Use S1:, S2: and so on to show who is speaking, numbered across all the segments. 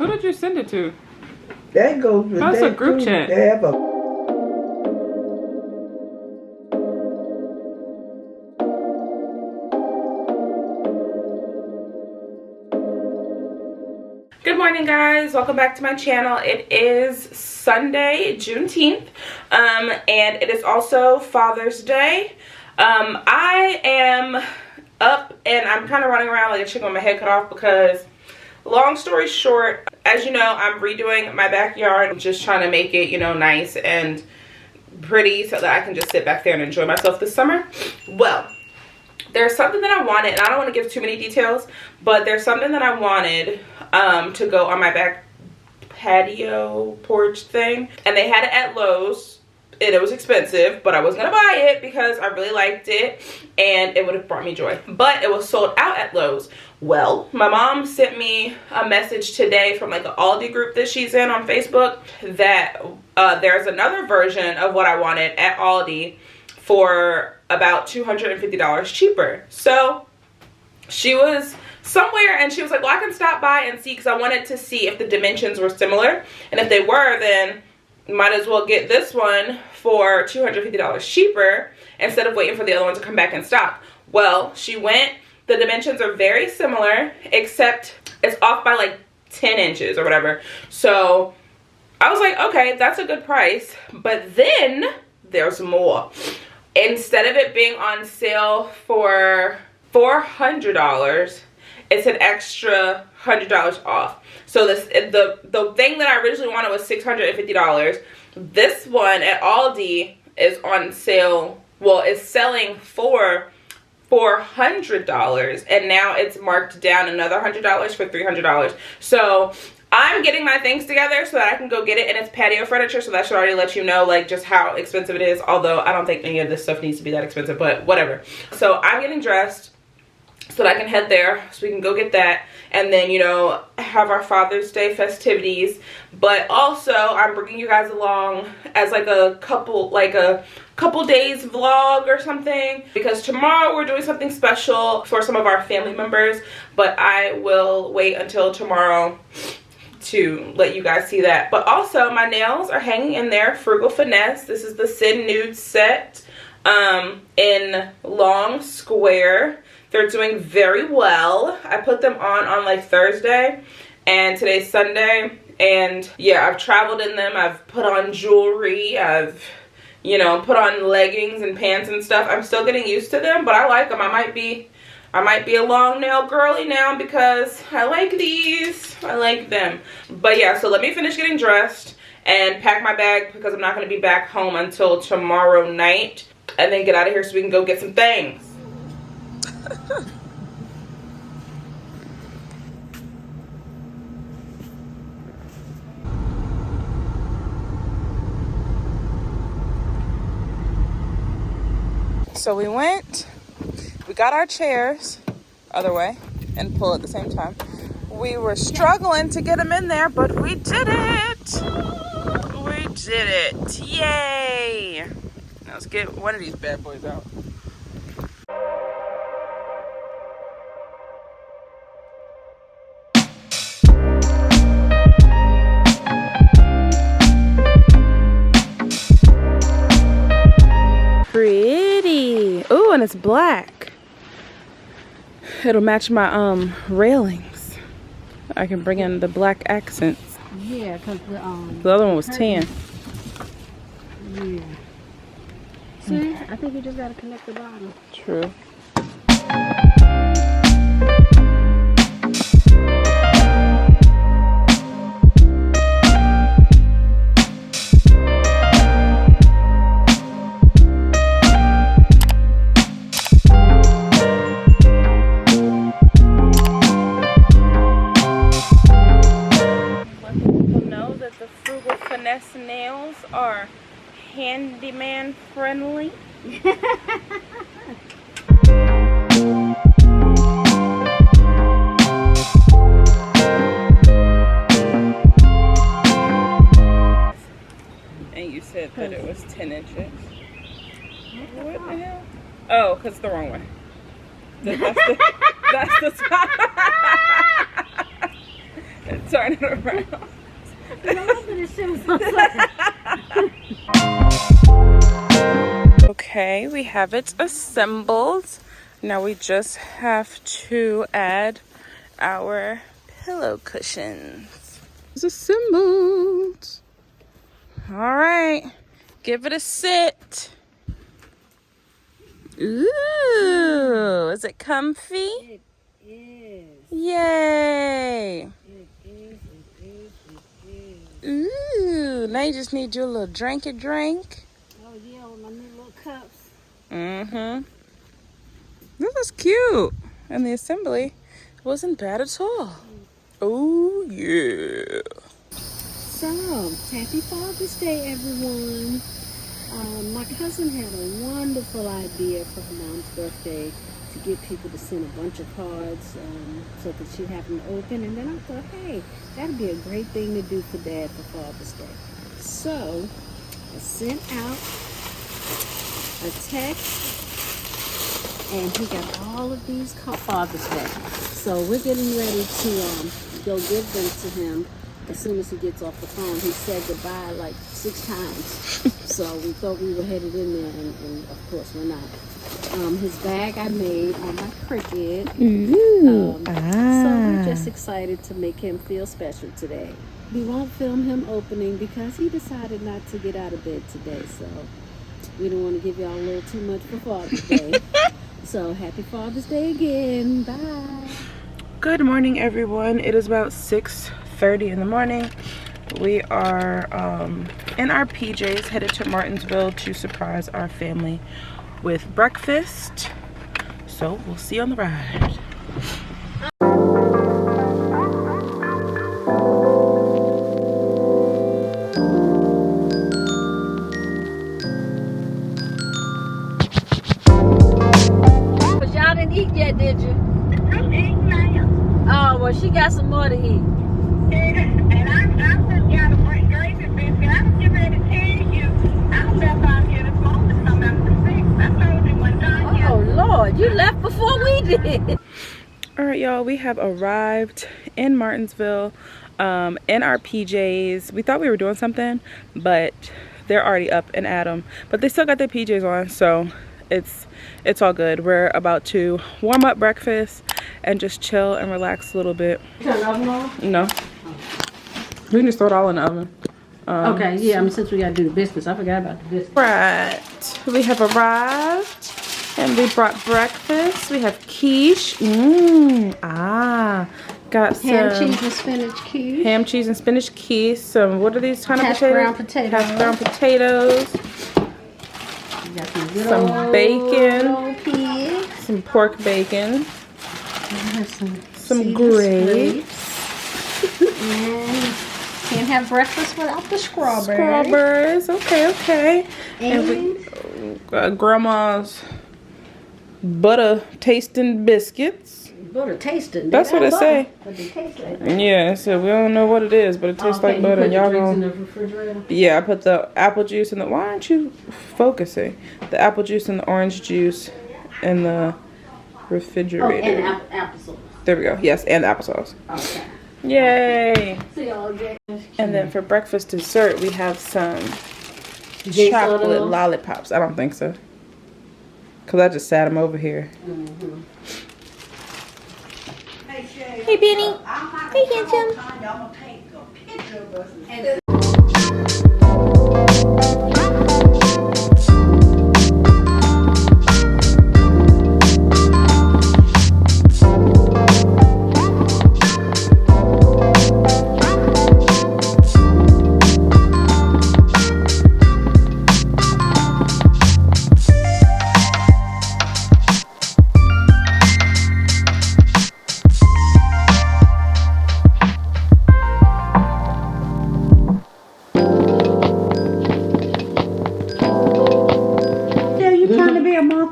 S1: Who did you send it to?
S2: That goes with
S1: That's
S2: that
S1: a group
S2: too.
S1: chat.
S2: They have a
S1: Good morning, guys. Welcome back to my channel. It is Sunday, Juneteenth, and it is also Father's Day. I am up and I'm kind of running around like a chicken with my head cut off because, long story short, as you know, I'm redoing my backyard. I'm just trying to make it, you know, nice and pretty so that I can just sit back there and enjoy myself this summer. Well, there's something that I wanted, and I don't want to give too many details, but there's something that I wanted to go on my back patio porch thing, and they had it at Lowe's, and it was expensive, but I was gonna buy it because I really liked it and it would have brought me joy, but it was sold out at Lowe's. Well, my mom sent me a message today from like an Aldi group that she's in on Facebook that there's another version of what I wanted at Aldi for about $250 cheaper. So she was somewhere and she was like, well, I can stop by and see, because I wanted to see if the dimensions were similar, and if they were, then might as well get this one for $250 cheaper instead of waiting for the other one to come back in stock. Well, she went, the dimensions are very similar, except it's off by like 10 inches or whatever. So I was like, okay, that's a good price. But then there's more. Instead of it being on sale for $400, it's an extra $100 off. So the thing that I originally wanted was $650. This one at Aldi is on sale. Well, it's selling for $400, and now it's marked down another $100 for $300. So I'm getting my things together so that I can go get it, and it's patio furniture, so that should already let you know like just how expensive it is, although I don't think any of this stuff needs to be that expensive, but whatever. So I'm getting dressed so that I can head there so we can go get that, and then, you know, have our Father's Day festivities. But also I'm bringing you guys along as like a couple days vlog or something, because tomorrow we're doing something special for some of our family members, but I will wait until tomorrow to let you guys see that. But also my nails are hanging in there, Frugal Finesse. This is the Sin Nude set in long square. They're doing very well. I put them on like Thursday, and today's Sunday, and yeah, I've traveled in them. I've put on jewelry. I've, you know, put on leggings and pants and stuff. I'm still getting used to them, but I like them. I might be a long nail girly now because I like these. I like them. But yeah, so let me finish getting dressed and pack my bag because I'm not going to be back home until tomorrow night, and then get out of here so we can go get some things. So we got our chairs, other way, and pull at the same time. We were struggling to get them in there, but we did it. We did it. Yay. Now let's get one of these bad boys out. Pretty. Ooh, and it's black. It'll match my railings. I can bring in the black accents.
S3: Yeah, because
S1: the other one was tan.
S3: Yeah. See, I think you just gotta connect the bottom.
S1: True. Nails are handyman friendly. And you said that it was 10 inches. What the hell? Oh, because it's the wrong way. That's the top. turn it around. Okay, we have it assembled. Now we just have to add our pillow cushions. It's assembled. All right, give it a sit. Ooh, is it comfy?
S3: It is.
S1: Yay.
S3: It is.
S1: Ooh, now you just need your little drink.
S3: Oh yeah, with my new little cups.
S1: Mm-hmm. This was cute. And the assembly wasn't bad at all. Oh, yeah.
S3: So, happy Father's Day, everyone. My cousin had a wonderful idea for her mom's birthday to get people to send a bunch of cards so that she'd have them open. And then I thought, hey, that'd be a great thing to do for Dad for Father's Day. So, I sent out a text, and he got all of these cards for Father's Day. So we're getting ready to go give them to him as soon as he gets off the phone. He said goodbye like 6 times. So we thought we were headed in there, and of course we're not. His bag I made on my Cricut. So we're just excited to make him feel special today. We won't film him opening because he decided not to get out of bed today. So we don't want to give y'all a little too much for Father's Day. So happy Father's Day again. Bye.
S1: Good morning, everyone. It is about 6:30 in the morning. We are in our PJs headed to Martinsville to surprise our family with breakfast. So we'll see you on the ride.
S3: But y'all didn't eat yet, did you? Oh, well, she got some more to eat.
S4: And I just got a great gravy biscuit. I was getting ready to tell you, I left out here this morning, come after 6. I told you one time.
S3: Oh, Lord, you left before we did.
S1: All right, y'all, we have arrived in Martinsville in our PJs. We thought we were doing something, but they're already up and at 'em. But they still got their PJs on, so it's all good. We're about to warm up breakfast and just chill and relax a little bit.
S3: Turn the oven on?
S1: No. We can just throw it all in the oven.
S3: Okay, yeah, since we got to do the biscuits. I forgot about the biscuits.
S1: Right. We have arrived and we brought breakfast. We have quiche. Got some
S3: Ham, cheese, and spinach quiche.
S1: ham, cheese, and spinach quiche. Some, what are these kind of
S3: Hash
S1: potatoes?
S3: brown potatoes.
S1: Hash brown potatoes.
S3: We got some good
S1: Some
S3: old,
S1: bacon.
S3: old pig.
S1: Some pork bacon.
S3: We have some
S1: Some grapes.
S3: And can't have breakfast without the strawberries.
S1: Strawberries. Okay.
S3: And
S1: we grandma's butter tasting biscuits.
S3: butter tasting.
S1: That's what it say.
S3: But they taste like that.
S1: Yeah, so we don't know what it is, but it tastes like butter. And y'all
S3: in
S1: gonna.
S3: the refrigerator.
S1: Yeah, I put the apple juice in the. Why aren't you focusing? The apple juice and the orange juice in the refrigerator.
S3: Oh, and applesauce.
S1: There we go. Yes, and the applesauce.
S3: Okay.
S1: Yay!
S3: See y'all again.
S1: And then for breakfast dessert, we have some
S3: Jay
S1: chocolate
S3: soda.
S1: lollipops. I don't think so. Because I just sat them over here. Hey, Benny. Hey, handsome.
S2: I'm gonna take a picture of us and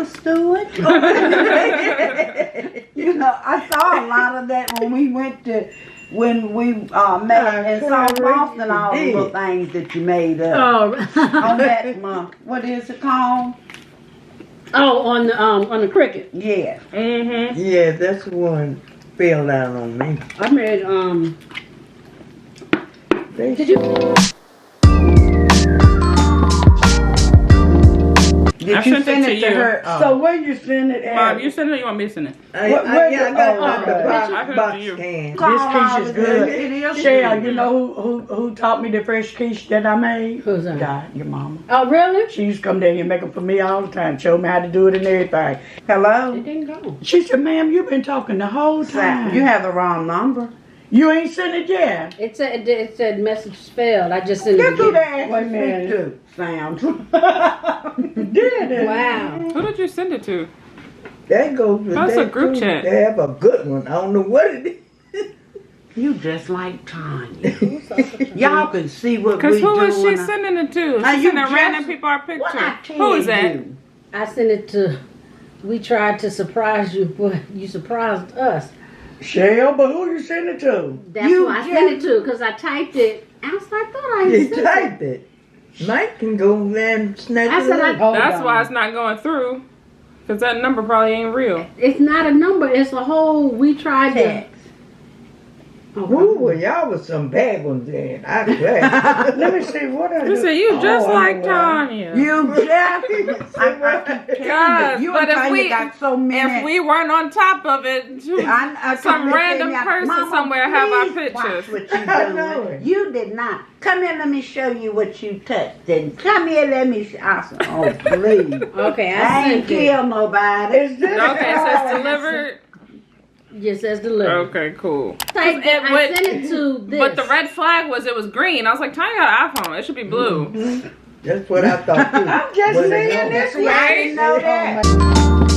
S2: Stewart. You know, I saw a lot of that when we met and saw Boston, all the little things that you made up on that what is it called?
S3: Oh, on the cricket.
S2: Yeah.
S1: Mm-hmm.
S5: Yeah, that's one fell down on me.
S3: I made Did you?
S2: Did you send it to her?
S5: So where you send it at?
S1: Mom, you send it or you want me to send it?
S5: I got
S1: I
S5: box
S1: sent it to you.
S5: can.
S2: Call
S5: This quiche is
S2: it
S5: good.
S2: is
S5: Shell,
S2: good.
S5: you know who taught me the fresh quiche that I made?
S3: Who's that?
S5: God, your mama.
S3: Oh, really?
S5: She used to come down here and make them for me all the time. Show me how to do it and everything. Hello?
S3: It didn't go.
S5: She said, ma'am, you've been talking the whole time.
S2: You have the wrong number.
S5: You ain't sent it yet.
S3: It said message failed. I just sent it
S5: Guess who they
S3: again.
S5: asked
S2: Wait a
S5: to
S2: minute.
S5: speak
S2: Sam.
S5: to? Did it?
S3: Wow.
S1: Who did you send it to?
S6: That goes with
S1: That's
S6: that
S1: a group
S6: too.
S1: chat.
S6: They have a good one. I don't know what it is.
S2: You just like Tanya. Y'all can see what we
S1: Because who
S2: doing.
S1: is she sending it to?
S2: Now
S1: She's
S2: you
S1: sending random
S2: just-
S1: people our
S2: What I
S1: picture.
S2: tell
S1: Who is that?
S2: you?
S3: I sent it to. We tried to surprise you, but you surprised us.
S5: Shell, but who you send it to?
S3: That's
S2: You
S3: who I sent it to because I typed it. I was like, I thought I
S6: You
S3: sent it.
S6: typed it. Mike can go there and snatch
S3: I
S6: it
S3: said,
S6: up.
S5: Hold
S1: That's
S5: on.
S1: why it's not going through. Because that number probably ain't real.
S3: It's not a number. It's a whole. We tried to.
S6: Ooh, well, y'all was some bad ones then. I swear.
S5: Let me see what I
S1: You
S5: do.
S1: said you just
S5: Oh, I
S1: like
S5: know why.
S1: Tanya.
S2: You just. I keep
S1: Guys,
S2: telling you. You
S1: but
S2: and
S1: if
S2: Tanya
S1: we-
S2: got so many.
S1: If we weren't on top of it,
S2: I
S1: some
S2: come
S1: random
S2: to tell you,
S1: person
S2: Mama,
S1: somewhere have our
S2: please watch
S1: pictures.
S2: what you
S6: I know
S2: doing.
S6: it.
S2: You did not. Come here, let me show you what you touched. And come here, let me. Oh, please.
S3: Okay,
S2: I
S3: I
S2: ain't
S3: sent it.
S2: killed nobody.
S5: Is this
S1: Okay, so it's delivered.
S3: Yes, as delivered.
S1: Okay, cool.
S3: I sent it to this.
S1: But the red flag was it was green. I was like, Tanya got an iPhone. It should be blue.
S6: That's what I thought too.
S5: I'm just
S6: Well,
S5: saying
S6: no.
S5: this
S2: See, I
S5: way.
S2: didn't know that.